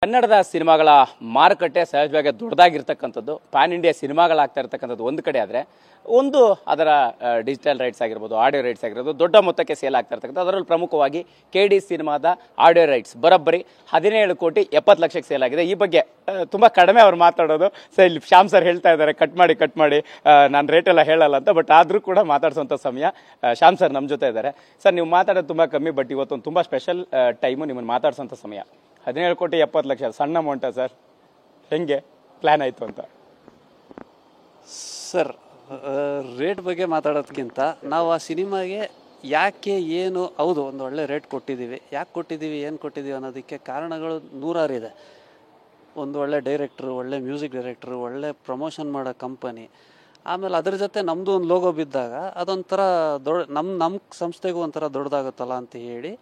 ಕನ್ನಡದ ಸಿನಿಮಾಗಳ ಮಾರುಕಟ್ಟೆ ಸಹಜವಾಗಿ ದೊಡ್ಡದಾಗಿರ್ತಕ್ಕಂಥದ್ದು, ಪ್ಯಾನ್ ಇಂಡಿಯಾ ಸಿನಿಮಾಗಳಾಗ್ತಾ ಇರ್ತಕ್ಕಂಥದ್ದು ಒಂದು ಕಡೆ ಆದರೆ, ಒಂದು ಅದರ ಡಿಜಿಟಲ್ ರೈಟ್ಸ್ ಆಗಿರ್ಬೋದು, ಆಡಿಯೋ ರೈಟ್ಸ್ ಆಗಿರ್ಬೋದು, ದೊಡ್ಡ ಮೊತ್ತಕ್ಕೆ ಸೇಲ್ ಆಗ್ತಾ ಇರ್ತಕ್ಕಂಥದ್ದು. ಅದರಲ್ಲಿ ಪ್ರಮುಖವಾಗಿ KD ಸಿನಿಮಾದ ಆಡಿಯೋ ರೈಟ್ಸ್ ಬರೋಬ್ಬರಿ 17 ಕೋಟಿ 70 ಲಕ್ಷಕ್ಕೆ ಸೇಲ್ ಆಗಿದೆ. ಈ ಬಗ್ಗೆ ತುಂಬ ಕಡಿಮೆ ಅವ್ರು ಮಾತಾಡೋದು. ಸರ್, ಇಲ್ಲಿ ಶ್ಯಾಮ್ ಸರ್ ಹೇಳ್ತಾ ಇದ್ದಾರೆ ಕಟ್ ಮಾಡಿ ನಾನು ರೇಟೆಲ್ಲ ಹೇಳಲ್ಲ ಅಂತ. ಬಟ್ ಆದರೂ ಕೂಡ ಮಾತಾಡಿಸೋಂಥ ಸಮಯ ಶ್ಯಾಮ್ ಸರ್ ನಮ್ಮ ಜೊತೆ ಇದ್ದಾರೆ. ಸರ್, ನೀವು ಮಾತಾಡೋದು ತುಂಬ ಕಮ್ಮಿ, ಬಟ್ ಇವತ್ತೊಂದು ತುಂಬ ಸ್ಪೆಷಲ್ ಟೈಮು ನಿಮ್ಮನ್ನು ಮಾತಾಡ್ಸೋಂಥ ಸಮಯ. 17 ಕೋಟಿ 70 ಲಕ್ಷ ಸಣ್ಣ ಅಮೌಂಟಾ ಸರ್? ಹೆಂಗೆ ಪ್ಲ್ಯಾನ್ ಆಯಿತು ಅಂತ? ಸರ್, ರೇಟ್ ಬಗ್ಗೆ ಮಾತಾಡೋದಕ್ಕಿಂತ ನಾವು ಆ ಸಿನಿಮಾಗೆ ಯಾಕೆ ಏನು ಹೌದು ಒಂದು ಒಳ್ಳೆ ರೇಟ್ ಕೊಟ್ಟಿದ್ದೀವಿ, ಯಾಕೆ ಕೊಟ್ಟಿದ್ದೀವಿ, ಏನು ಕೊಟ್ಟಿದ್ದೀವಿ ಅನ್ನೋದಕ್ಕೆ ಕಾರಣಗಳು ನೂರಾರು ಇದೆ. ಒಂದು ಒಳ್ಳೆ ಡೈರೆಕ್ಟ್ರು, ಒಳ್ಳೆ ಮ್ಯೂಸಿಕ್ ಡೈರೆಕ್ಟ್ರು, ಒಳ್ಳೆ ಪ್ರಮೋಷನ್ ಮಾಡೋ ಕಂಪನಿ, ಆಮೇಲೆ ಅದ್ರ ಜೊತೆ ನಮ್ಮದು ಒಂದು ಲೋಗೋ ಬಿದ್ದಾಗ ಅದೊಂಥರ ನಮ್ಮ ಸಂಸ್ಥೆಗೂ ಒಂಥರ ದೊಡ್ಡದಾಗುತ್ತಲ್ಲ ಅಂತ ಹೇಳಿ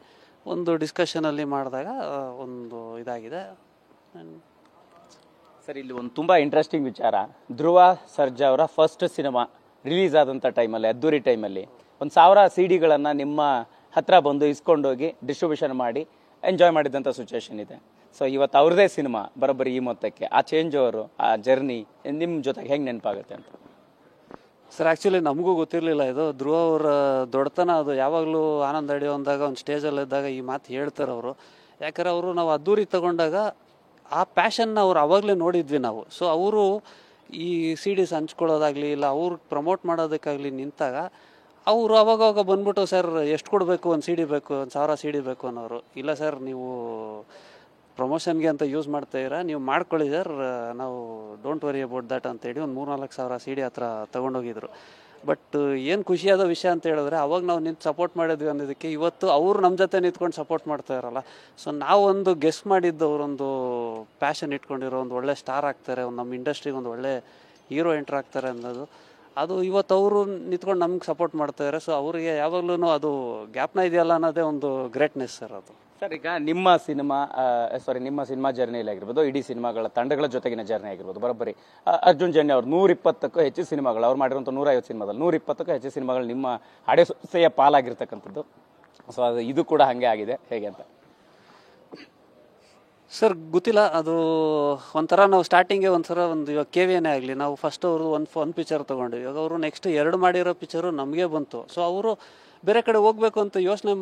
ಒಂದು ಡಿಸ್ಕಷನಲ್ಲಿ ಮಾಡಿದಾಗ ಒಂದು ಇದಾಗಿದೆ. ಸರ್, ಇಲ್ಲಿ ಒಂದು ತುಂಬ ಇಂಟ್ರೆಸ್ಟಿಂಗ್ ವಿಚಾರ. ಧ್ರುವ ಸರ್ಜಾ ಅವರ ಫಸ್ಟ್ ಸಿನಿಮಾ ರಿಲೀಸ್ ಆದಂಥ ಟೈಮಲ್ಲಿ, ಅದ್ದೂರಿ ಟೈಮಲ್ಲಿ 1000 CDಗಳನ್ನು ನಿಮ್ಮ ಹತ್ರ ಬಂದು ಇಸ್ಕೊಂಡೋಗಿ ಡಿಸ್ಟ್ರಿಬ್ಯೂಷನ್ ಮಾಡಿ ಎಂಜಾಯ್ ಮಾಡಿದಂಥ ಸಿಚುವೇಶನ್ ಇದೆ. ಸೊ ಇವತ್ತು ಅವ್ರದ್ದೇ ಸಿನಿಮಾ ಬರೋಬ್ಬರಿ ಈ ಮೊತ್ತಕ್ಕೆ, ಆ ಚೇಂಜ್ ಓವರು, ಆ ಜರ್ನಿ ನಿಮ್ಮ ಜೊತೆಗೆ ಹೆಂಗೆ ನೆನಪಾಗುತ್ತೆ ಅಂತ? ಸರ್, ಆ್ಯಕ್ಚುಲಿ ನಮಗೂ ಗೊತ್ತಿರಲಿಲ್ಲ ಇದು. ಧ್ರುವ ಅವರ ದೊಡ್ಡತನ ಅದು ಯಾವಾಗಲೂ ಆನಂದ್ ಅಡಿಯೋ ಅಂದಾಗ ಒಂದು ಸ್ಟೇಜಲ್ಲಿ ಇದ್ದಾಗ ಈ ಮಾತು ಹೇಳ್ತಾರೆ ಅವರು. ಯಾಕಂದ್ರೆ ಅವರು ನಾವು ಅದ್ದೂರಿ ತಗೊಂಡಾಗ ಆ ಪ್ಯಾಷನ್ನ ಅವ್ರು ಅವಾಗಲೇ ನೋಡಿದ್ವಿ ನಾವು. ಸೊ ಅವರು ಈ CDs ಹಂಚ್ಕೊಳ್ಳೋದಾಗಲಿ ಇಲ್ಲ ಅವ್ರು ಪ್ರಮೋಟ್ ಮಾಡೋದಕ್ಕಾಗಲಿ ನಿಂತಾಗ ಅವರು ಅವಾಗವಾಗ ಬಂದ್ಬಿಟ್ಟು, ಸರ್ ಎಷ್ಟು ಕೊಡಬೇಕು, ಒಂದು CD ಬೇಕು, 1000 CD ಬೇಕು ಅನ್ನೋರು. ಇಲ್ಲ ಸರ್, ನೀವು ಪ್ರಮೋಷನ್ಗೆ ಅಂತ ಯೂಸ್ ಮಾಡ್ತಾಯಿರ, ನೀವು ಮಾಡ್ಕೊಳ್ಳಿ ಸರ್, ನಾವು ಡೋಂಟ್ ವರಿ ಅಬೌಟ್ ದ್ಯಾಟ್ ಅಂತೇಳಿ ಒಂದು 3-4 ಸಾವಿರ CD ಹತ್ರ ತೊಗೊಂಡೋಗಿದ್ರು. ಬಟ್ ಏನು ಖುಷಿಯಾದ ವಿಷಯ ಅಂತ ಹೇಳಿದ್ರೆ, ಅವಾಗ ನಾವು ನಿಂತು ಸಪೋರ್ಟ್ ಮಾಡಿದ್ವಿ ಅನ್ನೋದಕ್ಕೆ ಇವತ್ತು ಅವರು ನಮ್ಮ ಜೊತೆ ನಿಂತ್ಕೊಂಡು ಸಪೋರ್ಟ್ ಮಾಡ್ತಾ ಇರಲ್ಲ. ಸೊ ನಾವೊಂದು ಗೆಸ್ ಮಾಡಿದ್ದು ಅವರೊಂದು ಪ್ಯಾಷನ್ ಇಟ್ಕೊಂಡಿರೋ ಒಂದು ಒಳ್ಳೆ ಸ್ಟಾರ್ ಆಗ್ತಾರೆ, ಒಂದು ನಮ್ಮ ಇಂಡಸ್ಟ್ರಿಗೆ ಒಂದು ಒಳ್ಳೆ ಹೀರೋ ಎಂಟ್ರ್ ಆಗ್ತಾರೆ ಅನ್ನೋದು, ಅದು ಇವತ್ತು ಅವರು ನಿಂತ್ಕೊಂಡು ನಮ್ಗೆ ಸಪೋರ್ಟ್ ಮಾಡ್ತಾಯಿದ್ದಾರೆ. ಸೊ ಅವರಿಗೆ ಯಾವಾಗಲೂ ಅದು ಜ್ಞಾಪನ ಇದೆಯಲ್ಲ ಅನ್ನೋದೇ ಒಂದು ಗ್ರೇಟ್ನೆಸ್ ಸರ್ ಅದು. ಸರ್, ಈಗ ನಿಮ್ಮ ಸಿನಿಮಾ ಜರ್ನಿಯಲ್ಲಿ ಆಗಿರ್ಬೋದು, ಇಡೀ ಸಿನಿಮಾಗಳ ತಂಡಗಳ ಜೊತೆಗಿನ ಜರ್ನಿ ಆಗಿರ್ಬೋದು, ಬರೋಬ್ಬರಿ ಅರ್ಜುನ್ ಜನ್ಯ ಅವರು 120ಕ್ಕೂ ಹೆಚ್ಚು ಸಿನಿಮಾಗಳು, ಅವ್ರು ಮಾಡಿರುವಂಥ 150 ಸಿನಿಮಾದಲ್ಲಿ 120ಕ್ಕೂ ಹೆಚ್ಚು ಸಿನಿಮಾಗಳು ನಿಮ್ಮ ಆಡಿಯೋ ಸಂಸ್ಥೆಯ ಪಾಲಾಗಿರ್ತಕ್ಕಂಥದ್ದು. ಸೊ ಇದು ಕೂಡ ಹಾಗೆ ಆಗಿದೆ, ಹೇಗೆ ಅಂತ? ಸರ್ ಗೊತ್ತಿಲ್ಲ, ಅದು ಒಂಥರ ನಾವು ಸ್ಟಾರ್ಟಿಂಗೇ ಒಂದು ಇವಾಗ KVN ಆಗಲಿ, ನಾವು ಫಸ್ಟ್ ಅವರು ಒಂದು ಪಿಕ್ಚರ್ ತೊಗೊಂಡ್ವಿ, ಇವಾಗ ಅವರು ನೆಕ್ಸ್ಟ್ 2 ಮಾಡಿರೋ ಪಿಕ್ಚರು ನಮಗೆ ಬಂತು. ಸೊ ಅವರು ಬೇರೆ ಕಡೆ ಹೋಗ್ಬೇಕು ಅಂತ ಯೋಚನೆ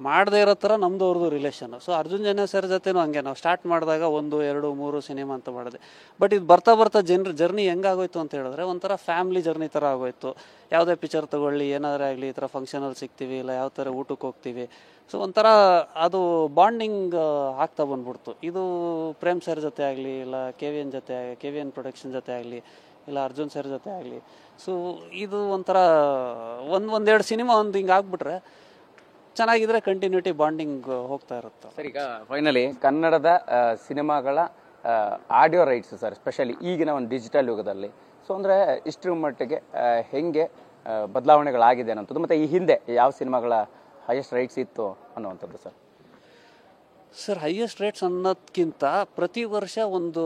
ಮಾಡದೇ ಇರೋ ಥರ ನಮ್ಮದು ಅವ್ರದ್ದು relation. So Arjun Janya sir ಜೊತೆನೂ ಹಂಗೆ, ನಾವು ಸ್ಟಾರ್ಟ್ ಮಾಡಿದಾಗ 1, 2, 3 ಸಿನಿಮಾ ಅಂತ ಮಾಡಿದೆ. ಬಟ್ ಇದು ಬರ್ತಾ ಜರ್ನಿ ಹೆಂಗಾಗೋಯ್ತು ಅಂತ ಹೇಳಿದ್ರೆ ಒಂಥರ ಫ್ಯಾಮ್ಲಿ ಜರ್ನಿ ಥರ ಆಗೋಯ್ತು. ಯಾವುದೇ ಪಿಕ್ಚರ್ ತೊಗೊಳ್ಳಿ, ಏನಾದರೂ ಆಗಲಿ, ಈ ಥರ ಫಂಕ್ಷನಲ್ಲಿ ಸಿಗ್ತೀವಿ, ಇಲ್ಲ ಯಾವ ಥರ ಊಟಕ್ಕೆ ಹೋಗ್ತೀವಿ. ಸೊ ಒಂಥರ ಅದು ಬಾಂಡಿಂಗ್ ಆಗ್ತಾ ಬಂದ್ಬಿಡ್ತು. ಇದು ಪ್ರೇಮ್ ಸರ್ ಜೊತೆ ಆಗಲಿ, ಇಲ್ಲ KVN ಪ್ರೊಡಕ್ಷನ್ ಜೊತೆ ಆಗಲಿ, ಇಲ್ಲ ಅರ್ಜುನ್ ಸರ್ ಜೊತೆ ಆಗಲಿ. ಸೊ ಇದು ಒಂಥರ ಒಂದೆರಡು ಸಿನಿಮಾ ಹಿಂಗೆ ಆಗ್ಬಿಟ್ರೆ ಚೆನ್ನಾಗಿದ್ರೆ ಕಂಟಿನ್ಯೂಟಿ ಬಾಂಡಿಂಗ್ ಹೋಗ್ತಾ ಇರುತ್ತೆ. ಸರ್, ಈಗ ಫೈನಲಿ ಕನ್ನಡದ ಸಿನಿಮಾಗಳ ಆಡಿಯೋ ರೈಟ್ಸ್ ಸರ್, ಸ್ಪೆಷಲಿ ಈಗಿನ ಒಂದು ಡಿಜಿಟಲ್ ಯುಗದಲ್ಲಿ, ಸೊ ಅಂದರೆ ಇಷ್ಟರ ಮಟ್ಟಿಗೆ ಹೆಂಗೆ ಬದಲಾವಣೆಗಳಾಗಿದೆ ಅನ್ನೋಂಥದ್ದು, ಮತ್ತು ಈ ಹಿಂದೆ ಯಾವ ಸಿನಿಮಾಗಳ ಹೈಯೆಸ್ಟ್ ರೈಟ್ಸ್ ಇತ್ತು ಅನ್ನುವಂಥದ್ದು ಸರ್? ಸರ್, ಹೈಯೆಸ್ಟ್ ರೇಟ್ಸ್ ಅನ್ನೋದಕ್ಕಿಂತ ಪ್ರತಿ ವರ್ಷ ಒಂದು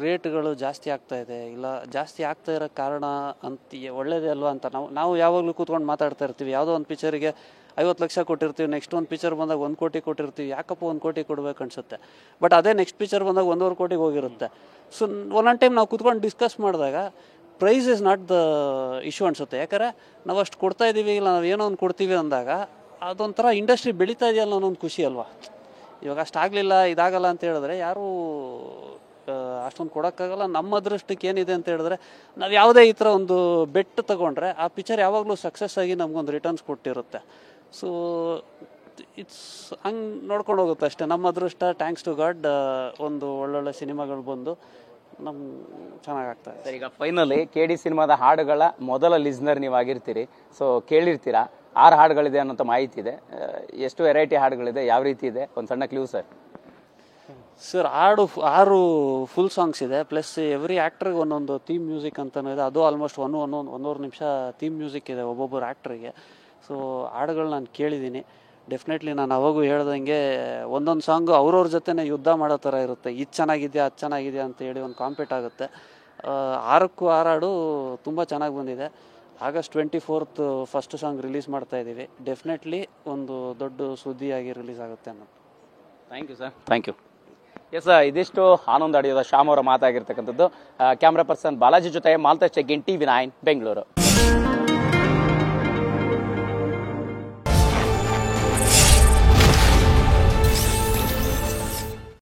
ರೇಟ್ಗಳು ಜಾಸ್ತಿ ಆಗ್ತಾ ಇದೆ. ಇಲ್ಲ ಜಾಸ್ತಿ ಆಗ್ತಾ ಇರೋ ಕಾರಣ ಅಂತ ಒಳ್ಳೇದೇ ಅಲ್ವಾ ಅಂತ ನಾವು ಯಾವಾಗಲೂ ಕೂತ್ಕೊಂಡು ಮಾತಾಡ್ತಾ ಇರ್ತೀವಿ. ಯಾವುದೋ ಒಂದು ಪಿಕ್ಚರಿಗೆ 50 ಲಕ್ಷ ಕೊಟ್ಟಿರ್ತೀವಿ, ನೆಕ್ಸ್ಟ್ ಒಂದು ಪಿಕ್ಚರ್ ಬಂದಾಗ 1 ಕೋಟಿ ಕೊಟ್ಟಿರ್ತೀವಿ. ಯಾಕಪ್ಪ 1 ಕೋಟಿ ಕೊಡ್ಬೇಕು ಅನ್ಸುತ್ತೆ. ಬಟ್ ಅದೇ ನೆಕ್ಸ್ಟ್ ಪಿಕ್ಚರ್ ಬಂದಾಗ 1.5 ಕೋಟಿಗೆ ಹೋಗಿರುತ್ತೆ. ಸೊ ಒಂದೊಂದು ಟೈಮ್ ನಾವು ಕೂತ್ಕೊಂಡು ಡಿಸ್ಕಸ್ ಮಾಡಿದಾಗ price is not the issue ಅನಿಸುತ್ತೆ. ಯಾಕಂದರೆ ನಾವು ಅಷ್ಟು ಕೊಡ್ತಾ ಇದ್ದೀವಿ, ಇಲ್ಲ ನಾವು ಏನೋ ಒಂದು ಕೊಡ್ತೀವಿ ಅಂದಾಗ ಅದೊಂಥರ ಇಂಡಸ್ಟ್ರಿ ಬೆಳೀತಾ ಇದೆಯಲ್ಲ ಅನ್ನೋದು ಖುಷಿ ಅಲ್ವಾ. ಇವಾಗ ಅಷ್ಟಾಗಲಿಲ್ಲ, ಇದಾಗಲ್ಲ ಅಂತ ಹೇಳಿದ್ರೆ ಯಾರೂ ಅಷ್ಟೊಂದು ಕೊಡೋಕ್ಕಾಗಲ್ಲ. ನಮ್ಮ ಅದೃಷ್ಟಕ್ಕೆ ಏನಿದೆ ಅಂತ ಹೇಳಿದ್ರೆ, ನಾವು ಯಾವುದೇ ಈ ಥರ ಒಂದು ಬೆಟ್ ತೊಗೊಂಡ್ರೆ ಆ ಪಿಕ್ಚರ್ ಯಾವಾಗಲೂ ಸಕ್ಸಸ್ ಆಗಿ ನಮಗೊಂದು ರಿಟರ್ನ್ಸ್ ಕೊಟ್ಟಿರುತ್ತೆ. ಸೊ ಇಟ್ಸ್ ಹಂಗೆ ನೋಡ್ಕೊಂಡು ಹೋಗುತ್ತೆ ಅಷ್ಟೇ. ನಮ್ಮ ಅದೃಷ್ಟ, ಥ್ಯಾಂಕ್ಸ್ ಟು ಗಾಡ್, ಒಂದು ಒಳ್ಳೊಳ್ಳೆ ಸಿನಿಮಾಗಳು ಬಂದು ಚೆನ್ನಾಗಾಗ್ತದೆ. ಸರ್, ಈಗ ಫೈನಲಿ KD ಸಿನಿಮಾದ ಹಾಡುಗಳ ಮೊದಲ ಲಿಸ್ನರ್ ನೀವು ಆಗಿರ್ತೀರಿ. ಸೊ ಕೇಳಿರ್ತೀರಾ 6 ಹಾಡುಗಳಿದೆ ಅನ್ನೋಂಥ ಮಾಹಿತಿ ಇದೆ. ಎಷ್ಟು ವೆರೈಟಿ ಹಾಡುಗಳಿದೆ, ಯಾವ ರೀತಿ ಇದೆ, ಒಂದು ಸಣ್ಣ clue sir? Sir, 6 full songs ಇದೆ, ಪ್ಲಸ್ ಎವ್ರಿ ಆ್ಯಕ್ಟ್ರಿಗೆ ಒಂದೊಂದು ಥೀಮ್ ಮ್ಯೂಸಿಕ್ ಅಂತಲೂ ಇದೆ. ಅದು ಆಲ್ಮೋಸ್ಟ್ 1.5 ನಿಮಿಷ ಥೀಮ್ ಮ್ಯೂಸಿಕ್ ಇದೆ ಒಬ್ಬೊಬ್ಬರು ಆ್ಯಕ್ಟ್ರಿಗೆ. ಸೊ ಹಾಡುಗಳು ನಾನು ಕೇಳಿದ್ದೀನಿ. ಡೆಫಿನೆಟ್ಲಿ ನಾನು ಅವಾಗೂ ಹೇಳ್ದಂಗೆ ಒಂದೊಂದು ಸಾಂಗು ಅವ್ರವ್ರ ಜೊತೆನೇ ಯುದ್ಧ ಮಾಡೋ ಥರ ಇರುತ್ತೆ. ಇದು ಚೆನ್ನಾಗಿದೆಯಾ, ಅದು ಚೆನ್ನಾಗಿದೆಯಾ ಅಂತ ಹೇಳಿ ಒಂದು ಕಾಂಪೀಟ್ ಆಗುತ್ತೆ. 6ಕ್ಕೂ 6 ಹಾಡು ತುಂಬ ಚೆನ್ನಾಗಿ ಬಂದಿದೆ. August 24th first song release ಮಾಡ್ತಾ ಇದ್ದೀವಿ. ಡೆಫಿನೆಟ್ಲಿ ಒಂದು ದೊಡ್ಡ ಸುದ್ದಿಯಾಗಿ ರಿಲೀಸ್ ಆಗುತ್ತೆ ಅನ್ನೋದು. Thank you sir, thank you. Yes, ಇದಿಷ್ಟು ಆನಂದ್ ಅಡಿಯೋದ ಶ್ಯಾಮ್ ಅವರ ಮಾತಾಗಿರ್ತಕ್ಕಂಥದ್ದು. ಕ್ಯಾಮ್ರಾ ಪರ್ಸನ್ ಬಾಲಾಜಿ ಜೊತೆ ಮಾಲ್ತೇಶ್ ಚೆಗ್ಗಿನ್, TV9 ಬೆಂಗಳೂರು.